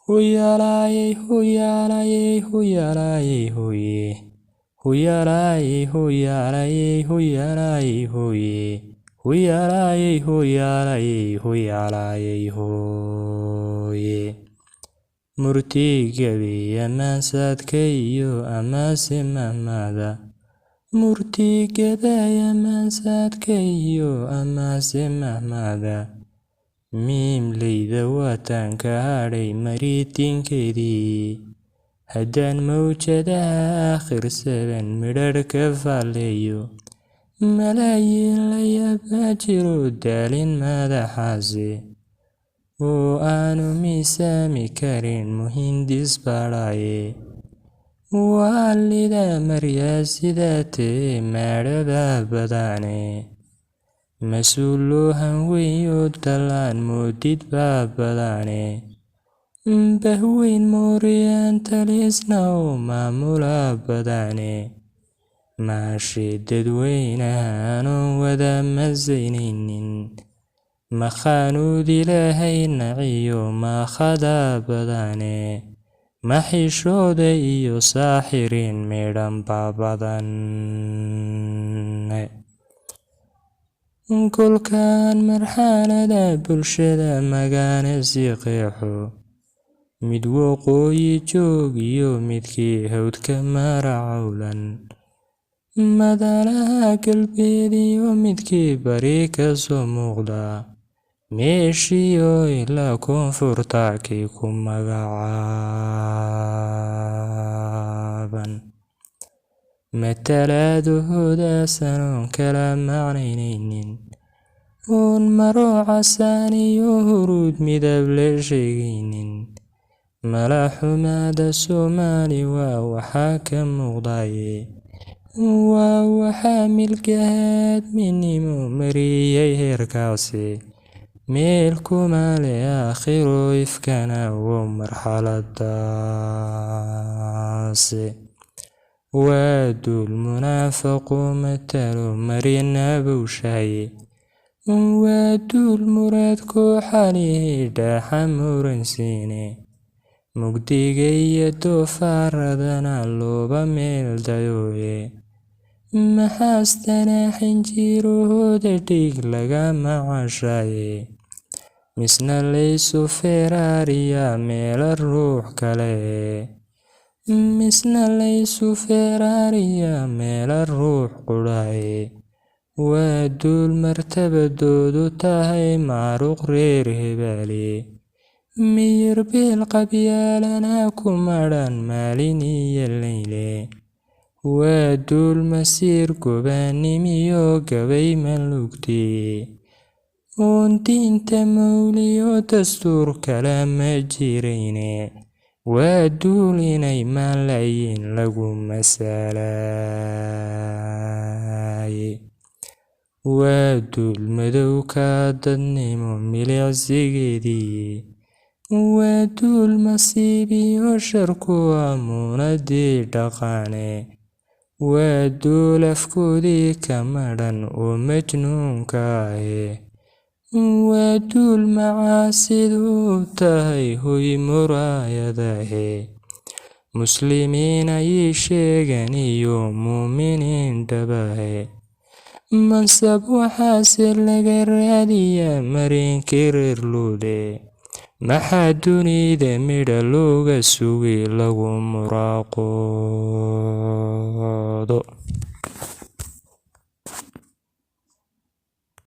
Huyalaye, huyalaye, huyalaye, huye. Huyalaye, huyalaye, huyalaye, huye. Huyalaye, huyalaye, huyalaye, huye. Murtigabi amansadkayo amase mamada. Murtigabay amansadkayo amase mamada. Miimlayda waataan ka hadhay maritinkeedii. Haddaan mawjadaha akhirsadan midhadh ka falleeyo. Malaayiin la yaabaa jiro daalin madaxaasi. Oo aanu miisaami karin muhindis badhaaye. Waalida maryaa sidaatee maadhaba badane. Mas-uuloo hanweyo dalaan moodid baa badane. Bahweyn mooriyaan talisna oo maamula badane. Maashi dadweynaha anoon wada masaynaynin. Makhaanud ilaahay naciyo maakhada badane. Maxishooda iyo saaxiriin midhan baa badan. Kolkaan marxalada bulshada magaana si qeexo. Mid waqooyi joog iyo midkii hawdka maracawlan. Madalaha galbeed iyo midkii bari ka soo muuqda. Meeshiyo ilaa koonfurta kii ku magacaaban. Matalaadahooda sanoon kala macnaynaynin. Oon maro casaan iyo huruud midab la sheegaynin. Malaxumada Soomaali waa waxaa ka muuqdaye. Waa waxaa milgahaad minimo mariyay heerkaasi. Meel kuma le aakhiro ifkana waa marxaladaasi. Waa dul munaafaqo matalo marina bawshaye. Waa dul muraad kooxalihi dhaxa muransiine. Mugdiga iyo doofaradana looba meel dayoye. Maxaastana xinjirahooda dhig laga macashaye. Misna laysu feeraariya meela ruux kale. Misna laysu feeraariya meela ruux qudhaye. Waa dul martabadoodu tahay maaruq reer hebale. Miyir beel qabyaalana ku madhan maalin iyo leyle. Waa dul masiir gobaannimiyo gabay malugtee. Oon diinta mawliyo dastuur kala ma jirayne. Waa dul inay malaayiin lagu masalaye. Waa dul madow ka dadnimo milicsigeedii. Waa dul masiib iyo shar ku amuunadii dhaqane. Waa dul afkoodii ka madhan oo majnuunka ahe. Waa dul macaasidu tahay hoy muraayadahe. Muslimiin ayay sheegan iyo muuminiin dhabahe. Mansab waxaase laga raadiyaa marinkii reer luude. Maxaa dunida midha looga sugay lagu muraaqoodo.